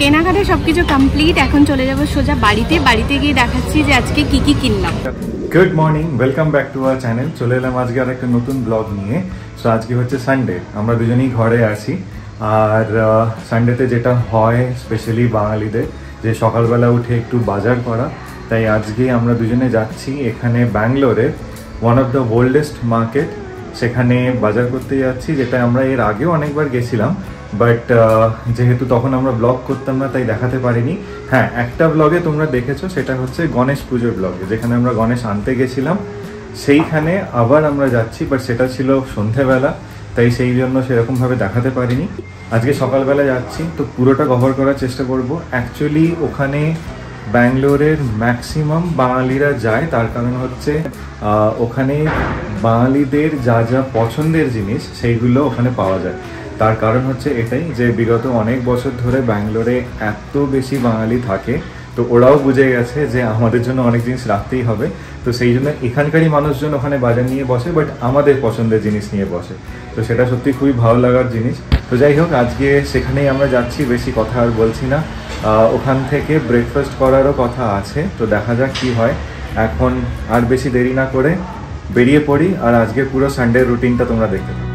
কেনাকাটা সবকিছু কমপ্লিট। এখন চলে যাব সোজা বাড়িতে গিয়ে দেখাচ্ছি যে আজকে কি কি কিনলাম। Good morning, welcome back to our channel. চলে এলাম আজকে আর একটা নতুন ব্লগ নিয়ে। সো আজকে হচ্ছে সানডে, আমরা দুজনেই ঘরে আছি। আর সানডেতে যেটা হয় স্পেশালি বাঙালিদের, যে সকালবেলা উঠে একটু বাজার করা। তাই আজকে আমরা দুজনে যাচ্ছি এখানে ব্যাঙ্গালোরে one of the oldest market, সেখানে বাজার করতে যাচ্ছি, যেটা আমরা এর আগেও অনেকবার গেছিলাম। বাট যেহেতু তখন আমরা ব্লগ করতাম না তাই দেখাতে পারিনি। হ্যাঁ, একটা ব্লগে তোমরা দেখেছো, সেটা হচ্ছে গণেশ পুজোর ব্লগে, যেখানে আমরা গণেশ আনতে গেছিলাম। সেইখানে আবার আমরা যাচ্ছি, বাট সেটা ছিল সন্ধেবেলা, তাই সেই জন্য সেরকমভাবে দেখাতে পারিনি। আজকে সকালবেলা যাচ্ছি, তো পুরোটা কভার করার চেষ্টা করব। অ্যাকচুয়ালি ওখানে ব্যাঙ্গালোরের ম্যাক্সিমাম বাঙালিরা যায়, তার কারণ হচ্ছে ওখানে বাঙালিদের যা যা পছন্দের জিনিস সেইগুলো ওখানে পাওয়া যায়। তার কারণ হচ্ছে এটাই যে বিগত অনেক বছর ধরে ব্যাঙ্গালোরে এত বেশি বাঙালি থাকে, তো ওরাও বুঝে গেছে যে আমাদের জন্য অনেক জিনিস রাখতেই হবে। তো সেই জন্য এখানকারই মানুষজন ওখানে বাজার নিয়ে বসে, বাট আমাদের পছন্দের জিনিস নিয়ে বসে। তো সেটা সত্যি খুবই ভালো লাগার জিনিস। তো যাই হোক, আজকে সেখানেই আমরা যাচ্ছি, বেশি কথা আর বলছি না। ওখান থেকে ব্রেকফাস্ট করারও কথা আছে, তো দেখা যাক কি হয়। এখন আর বেশি দেরি না করে বেরিয়ে পড়ি, আর আজকে পুরো সানডে রুটিনটা তোমরা দেখতে পাবে।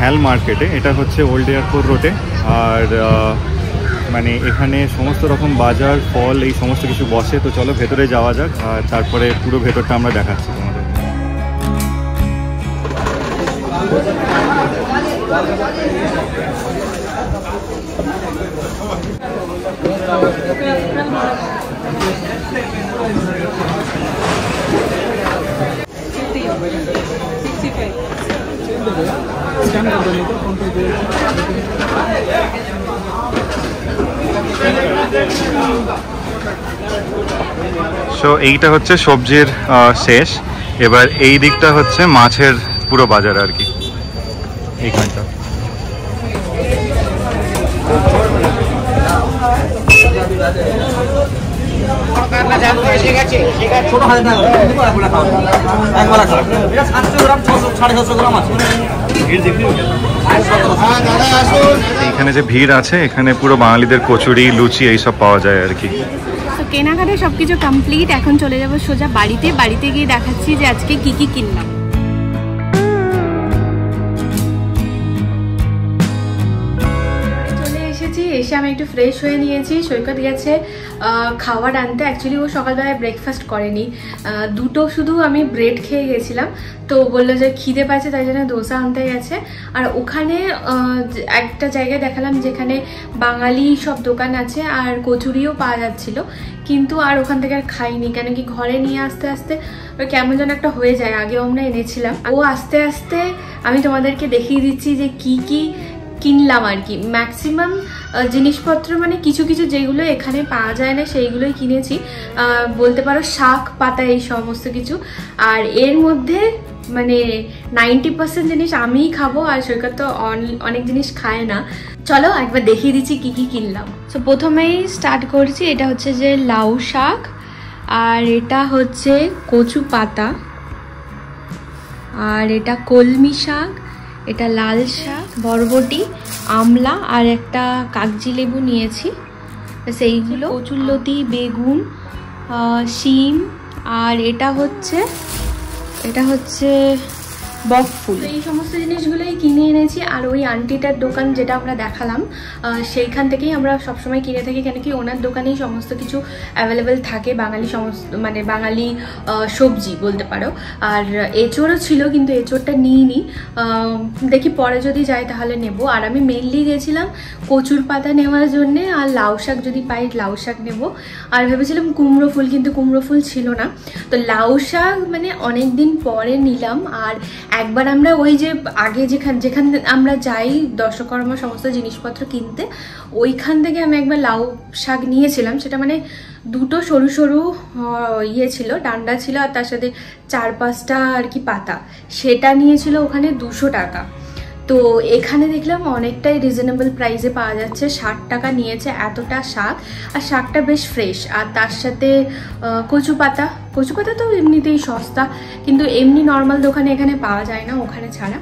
হ্যাল মার্কেটে, এটা হচ্ছে ওল্ড এয়ারপোর্ট রোডে। আর মানে এখানে সমস্ত রকম বাজার, ফল, এই সমস্ত কিছু বসে। তো চলো ভেতরে যাওয়া যাক, আর তারপরে পুরো ভেতরটা আমরা দেখাচ্ছি তোমাদের। সো এইটা হচ্ছে সবজির শেষ। এবার এই দিকটা হচ্ছে মাছের পুরো বাজার আর কি, এইখানটা। এইখানে যে ভিড় আছে, এখানে পুরো বাঙালিদের কচুরি, লুচি এইসব পাওয়া যায় আর কি। কেনাকাটা সবকিছু কমপ্লিট। এখন চলে যাব সোজা বাড়িতে গিয়ে দেখাচ্ছি যে আজকে কি কি কিনলাম। এসে আমি একটু ফ্রেশ হয়ে নিয়েছি। সৈকত গেছে খাবার আনতে। অ্যাকচুয়ালি ও সকালবেলায় ব্রেকফাস্ট করেনি, দুটো শুধু আমি ব্রেড খেয়ে গেছিলাম। তো বললো যে খিদে পাচ্ছে, তাই জন্য দোসা আনতে গেছে। আর ওখানে একটা জায়গায় দেখালাম যেখানে বাঙালি সব দোকান আছে আর কচুরিও পাওয়া যাচ্ছিল, কিন্তু আর ওখান থেকে আর খাইনি, কেন কি ঘরে নিয়ে আসতে আসতে কেমন যেন একটা হয়ে যায়। আগেও আমরা এনেছিলাম। ও আস্তে আস্তে আমি তোমাদেরকে দেখিয়ে দিচ্ছি যে কি কি কিনলাম আর কি। ম্যাক্সিমাম জিনিসপত্র মানে কিছু কিছু যেগুলো এখানে পাওয়া যায় না সেইগুলোই কিনেছি, বলতে পারো শাক পাতা এই সমস্ত কিছু। আর এর মধ্যে মানে 90% জিনিস আমিই খাবো, আর সৈকত তো অনেক জিনিস খায় না। চলো একবার দেখিয়ে দিচ্ছি কি কি কিনলাম। তো প্রথমেই স্টার্ট করছি। এটা হচ্ছে যে লাউ শাক, আর এটা হচ্ছে কচু পাতা, আর এটা কলমি শাক, এটা লাল শাক, বরবটি, আমলা, আর একটা কাগজি লেবু নিয়েছি। সেইগুলো কচুরলতি, বেগুন, শিম, আর এটা হচ্ছে বকফুল। এই সমস্ত জিনিসগুলোই কিনে এনেছি। আর ওই আন্টিটার দোকান যেটা আমরা দেখালাম, সেইখান থেকেই আমরা সবসময় কিনে থাকি, কেন কি ওনার দোকানেই সমস্ত কিছু অ্যাভেলেবেল থাকে, বাঙালি মানে বাঙালি সবজি বলতে পারো। আর এঁচোড়ও ছিল, কিন্তু এঁচোড়টা নিইনি, দেখি পরে যদি যাই তাহলে নেব। আর আমি মেনলি গেছিলাম কচুর পাতা নেওয়ার জন্যে, আর লাউ শাক যদি পাই লাউ শাক নেব। আর ভেবেছিলাম কুমড়ো ফুল, কিন্তু কুমড়ো ফুল ছিল না। তো লাউ শাক মানে অনেক দিন পরে নিলাম। আর একবার আমরা ওই যে আগে যেখানে আমরা যাই দশকর্মা সমস্ত জিনিসপত্র কিনতে, ওইখান থেকে আমি একবার লাউ শাক নিয়েছিলাম। সেটা মানে দুটো সরু সরু ইয়ে ছিল, ডান্ডা ছিল, আর তার সাথে 4-5টা আর কি পাতা। সেটা নিয়েছিল ওখানে 200 টাকা। তো এখানে দেখলাম অনেকটাই রিজনেবল প্রাইসে পাওয়া যাচ্ছে। 60 টাকা নিয়েছে এতটা শাক, আর শাকটা বেশ ফ্রেশ। আর তার সাথে কচু পাতা তো এমনিতেই সস্তা, কিন্তু এমনি নর্মাল দোকানে এখানে পাওয়া যায় না, ওখানে ছাড়া।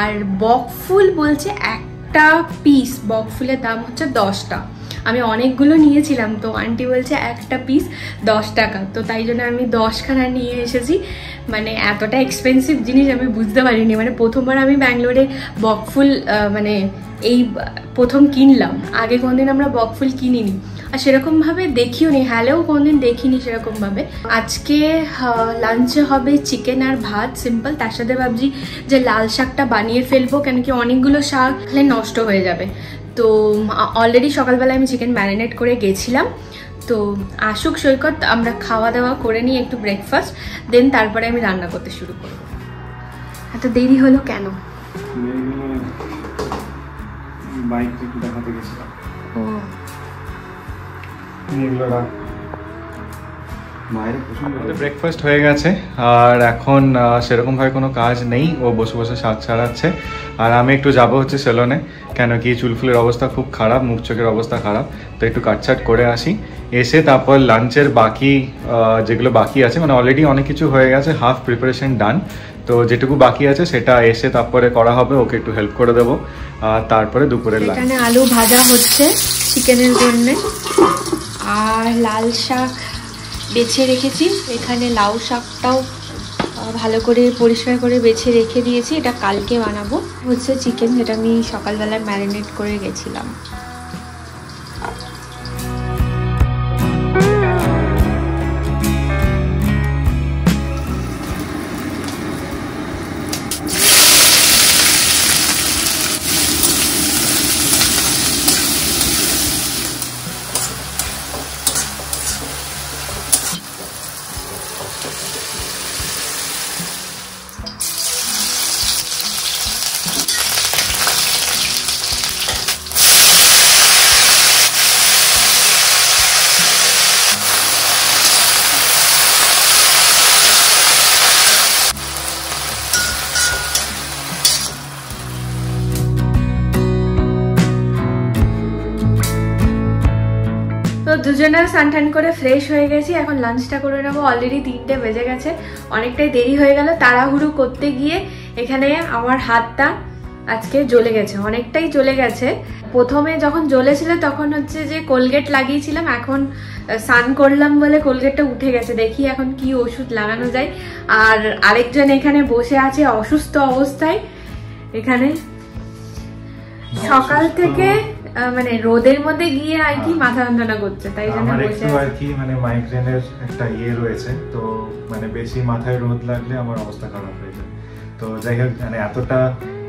আর বকফুল বলছে একটা পিস বকফুলের দাম হচ্ছে 10টা। আমি অনেকগুলো নিয়েছিলাম, তো আন্টি বলছে একটা পিস 10 টাকা, তো তাই জন্য আমি 10খানা নিয়ে এসেছি। মানে এতটা এক্সপেন্সিভ জিনিস আমি বুঝতে পারিনি। মানে প্রথমবার আমি ব্যাঙ্গালোরে বকফুল মানে এই প্রথম কিনলাম, আগে কোনদিন আমরা বকফুল কিনিনি, আর সেরকমভাবে দেখিও নি, হ্যালেও কোনদিন দেখিনি সেরকমভাবে। আজকে লাঞ্চে হবে চিকেন আর ভাত সিম্পল, তার সাথে ভাবছি যে লাল শাকটা বানিয়ে ফেলবো, কেন কি অনেকগুলো শাক খেলে নষ্ট হয়ে যাবে। তো অলরেডি সকালবেলা আমি চিকেন ম্যারিনেট করে গেছিলাম। তো আসুক সৈকত, আমরা খাওয়া দাওয়া করে নিই একটু ব্রেকফাস্ট, দেন তারপরে আমি রান্না করতে শুরু করব। এত দেরি হলো কেন? বাইক একটু দেখাতে গেছিলাম। ব্রেকফাস্ট হয়ে গেছে, আর এখন সেরকমভাবে কোনো কাজ নেই। ও বসে বসে শাক ছাড়াচ্ছে, আর আমি একটু যাবো হচ্ছে সেলুনে, কেন কি চুলফুলের অবস্থা খুব খারাপ, মুখ চোখের অবস্থা খারাপ। তো একটু কাটছাট করে আসি, এসে তারপর লাঞ্চের বাকি যেগুলো বাকি আছে, মানে অলরেডি অনেক কিছু হয়ে গেছে, হাফ প্রিপারেশন ডান। তো যেটুকু বাকি আছে সেটা এসে তারপরে করা হবে, ওকে একটু হেল্প করে দেবো। আর তারপরে দুপুরে এখানে আলু ভাজা হচ্ছে চিকেনের জন্য, আর লাল শাক বেছে রেখেছি। এখানে লাউ শাকটাও ভালো করে পরিষ্কার করে বেছে রেখে দিয়েছি, এটা কালকে বানাবো। হচ্ছে চিকেন, যেটা আমি সকালবেলায় ম্যারিনেট করে গেছিলাম। তো দুজনে স্নান করে ফ্রেশ হয়ে গেছি, এখন লাঞ্চটা করে নেবো। অলরেডি 3টে বেজে গেছে, অনেকটাই দেরি হয়ে গেল। তাড়াহুড়ো করতে গিয়ে এখানে আমার হাতটা আজকে জ্বলে গেছে, অনেকটাই জ্বলে গেছে। প্রথমে যখন জ্বলেছিল তখন হচ্ছে যে কোলগেট লাগিয়েছিলাম, এখন স্নান করলাম বলে কোলগেটটা উঠে গেছে। দেখি এখন কি ওষুধ লাগানো যায়। আর আরেকজন এখানে বসে আছে অসুস্থ অবস্থায়, এখানে সকাল থেকে মানে রোদের মধ্যে গিয়ে আর কি মাথা যন্ত্রণা করছে, তাই জন্য বসে আর কি মানে মাইগ্রেনের একটা রয়েছে, তো মানে বেশি মাথায় রোদ লাগলে আমার অবস্থা খারাপ হয়ে যায়। তো যাই হোক, মানে এতটা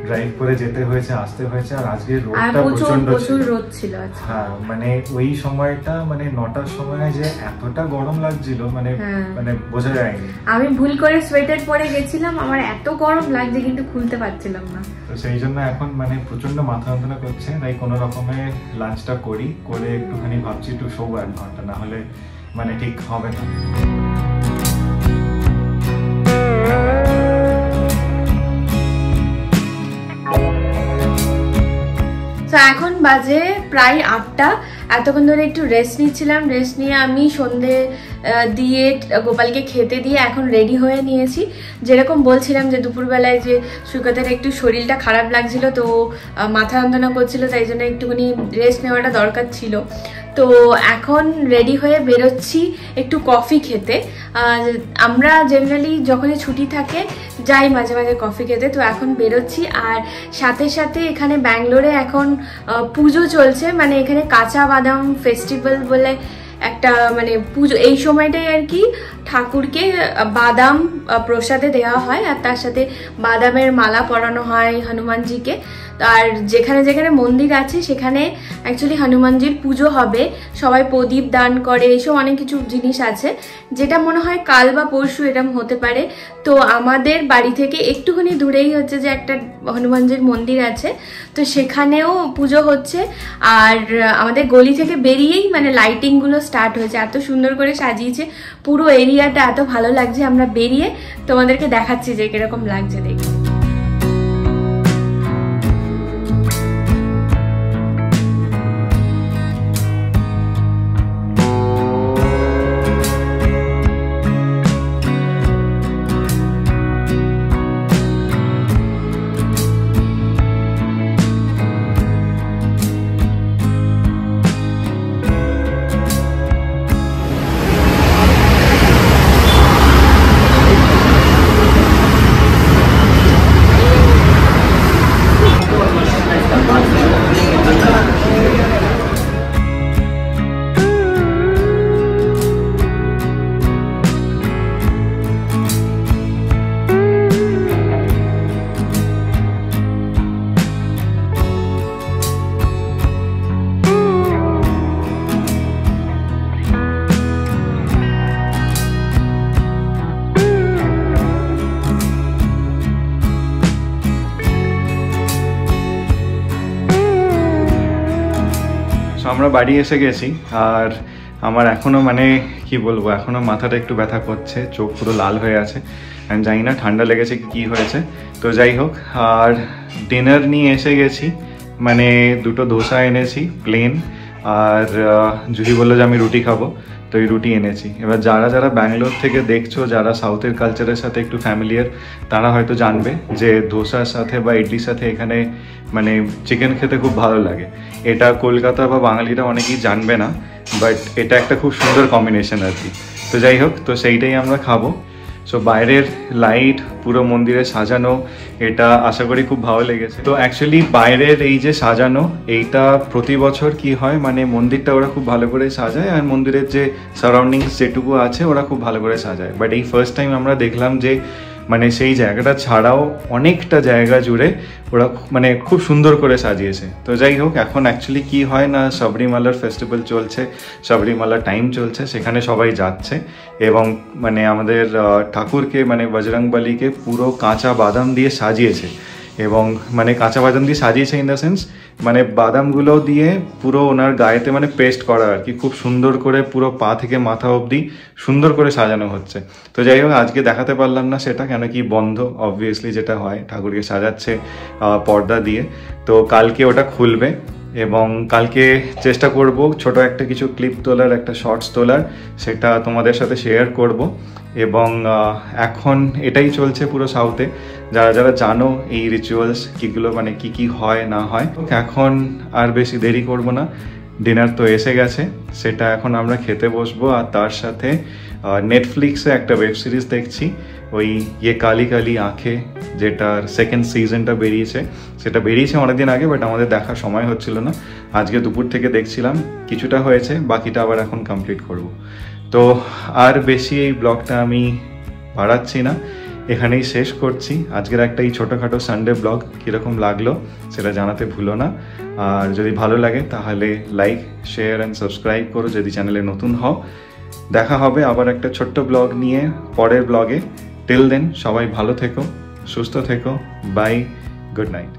ড্রাইভ করে যেতে হয়েছে, আসতে হয়েছে, আর আজকে রোদটা প্রচুর রোদ ছিল। হ্যাঁ, মানে ওই সময়টা মানে 9টার সময় যে এতটা গরম লাগছিল, মানে মানে বোঝা যায়নি। আমি ভুল করে সোয়েটার পরে গেছিলাম, আমার এত গরম লাগছে কিন্তু খুলতে পারছিলাম না। তো সেই জন্য এখন মানে প্রচন্ড মাথা যন্ত্রণা করছে, তাই কোনো রকমে লাঞ্চটা করে একটুখানি ভাবছি একটু শোবো 1 ঘন্টা, না হলে মানে ঠিক হবে না। তো এখন বাজে প্রায় 8টা। এতক্ষণ ধরে একটু রেস্ট নিচ্ছিলাম, রেস্ট নিয়ে আমি সন্ধে দিয়ে গোপালকে খেতে দিয়ে এখন রেডি হয়ে নিয়েছি। যেরকম বলছিলাম যে দুপুরবেলায় যে সৈকতের একটু শরীরটা খারাপ লাগছিল, তো মাথা যন্ত্রণা করছিল, তাই জন্য একটুখানি রেস্ট নেওয়াটা দরকার ছিল। তো এখন রেডি হয়ে বেরোচ্ছি একটু কফি খেতে। আমরা জেনারেলি যখনই ছুটি থাকে যাই মাঝে মাঝে কফি খেতে, তো এখন বেরোচ্ছি। আর সাথে সাথে এখানে ব্যাঙ্গালোরে এখন পুজো চলছে, মানে এখানে কাঁচা বাদাম ফেস্টিভ্যাল বলে একটা মানে পুজো, এই সময়টাই আর কি ঠাকুরকে বাদাম প্রসাদে দেওয়া হয়, আর তার সাথে বাদামের মালা পরানো হয় হনুমানজিকে। আর যেখানে যেখানে মন্দির আছে সেখানে অ্যাকচুয়ালি হনুমানজির পুজো হবে, সবাই প্রদীপ দান করে, এইসব অনেক কিছু জিনিস আছে, যেটা মনে হয় কাল বা পরশু এরকম হতে পারে। তো আমাদের বাড়ি থেকে একটুখানি দূরেই হচ্ছে যে একটা হনুমানজির মন্দির আছে, তো সেখানেও পুজো হচ্ছে। আর আমাদের গলি থেকে বেরিয়েই মানে লাইটিংগুলো স্টার্ট হয়েছে, এত সুন্দর করে সাজিয়েছে পুরো এরিয়াটা, এত ভালো লাগছে। আমরা বেরিয়ে তোমাদেরকে দেখাচ্ছি যে কিরকম লাগছে দেখি। সো আমরা বাড়ি এসে গেছি, আর আমার এখনও মানে কি বলবো, এখনও মাথাটা একটু ব্যথা করছে, চোখ পুরো লাল হয়ে আছে। আমি জানি না ঠান্ডা লেগেছে কি হয়েছে। তো যাই হোক, আর ডিনার নিয়ে এসে গেছি, মানে দুটো ধোসা এনেছি প্লেন, আর জুহি বললো যে আমি রুটি খাবো, তো এই রুটি এনেছি। এবার যারা যারা ব্যাঙ্গালোর থেকে দেখছো, যারা সাউথের কালচারের সাথে একটু ফ্যামিলিয়ার, তারা হয়তো জানবে যে ধোসার সাথে বা ইডলির সাথে এখানে মানে চিকেন খেতে খুব ভালো লাগে। এটা কলকাতা বা বাঙালিরা অনেকেই জানবে না, বাট এটা একটা খুব সুন্দর কম্বিনেশন আর কি। তো যাই হোক, তো সেইটাই আমরা খাবো। সো বাইরের লাইট পুরো মন্দিরে সাজানো, এটা আশা করি খুব ভালো লেগেছে। তো অ্যাকচুয়ালি বাইরের এই যে সাজানো, এইটা প্রতি বছর কি হয়, মানে মন্দিরটা ওরা খুব ভালো করে সাজায়, আর মন্দিরের যে সারাউন্ডিংস যেটুকু আছে ওরা খুব ভালো করে সাজায়। বাট এই ফার্স্ট টাইম আমরা দেখলাম যে মানে সেই জায়গাটা ছাড়াও অনেকটা জায়গা জুড়ে ওরা মানে খুব সুন্দর করে সাজিয়েছে। তো যাই হোক, এখন অ্যাকচুয়ালি কি হয় না, শবরীমালার ফেস্টিভ্যাল চলছে, শবরীমালার টাইম চলছে, সেখানে সবাই যাচ্ছে, এবং মানে আমাদের ঠাকুরকে মানে বজরংবলীকে পুরো কাঁচা বাদাম দিয়ে সাজিয়েছে, এবং মানে কাঁচা বাদাম দিয়ে সাজিয়েছে ইন দ্য সেন্স মানে বাদামগুলো দিয়ে পুরো ওনার গায়েতে মানে পেস্ট করা আর কি, খুব সুন্দর করে পুরো পা থেকে মাথা অবধি সুন্দর করে সাজানো হচ্ছে। তো যাই হোক, আজকে দেখাতে পারলাম না সেটা, কেন কি বন্ধ অবভিয়াসলি, যেটা হয় ঠাকুরকে সাজাচ্ছে পর্দা দিয়ে। তো কালকে ওটা খুলবে, এবং কালকে চেষ্টা করব ছোট একটা কিছু ক্লিপ তোলার, একটা শর্টস তোলার, সেটা তোমাদের সাথে শেয়ার করব। এবং এখন এটাই চলছে পুরো সাউথে, যারা যারা জানো এই রিচুয়ালস কীগুলো মানে কি কি হয় না হয়। এখন আর বেশি দেরি করব না, ডিনার তো এসে গেছে, সেটা এখন আমরা খেতে বসবো। আর তার সাথে নেটফ্লিক্সে একটা ওয়েব সিরিজ দেখছি, ওই ইয়ে কালি কালি আঁখে, যেটার সেকেন্ড সিজনটা বেরিয়েছে। সেটা বেরিয়েছে অনেকদিন আগে, বাট আমাদের দেখার সময় হচ্ছিল না। আজকে দুপুর থেকে দেখছিলাম, কিছুটা হয়েছে, বাকিটা আবার এখন কমপ্লিট করব। তো আর বেশি এই ব্লগটা আমি বাড়াচ্ছি না, এখানেই শেষ করছি। আজকের একটা এই ছোটোখাটো সানডে ব্লগ কীরকম লাগলো সেটা জানাতে ভুলো না। আর যদি ভালো লাগে তাহলে লাইক, শেয়ার অ্যান্ড সাবস্ক্রাইব করো যদি চ্যানেলে নতুন হও। দেখা হবে আবার একটা ছোট্ট ব্লগ নিয়ে পরের ব্লগে। টিল দেন সবাই ভালো থেকো, সুস্থ থেকো, বাই, গুড নাইট।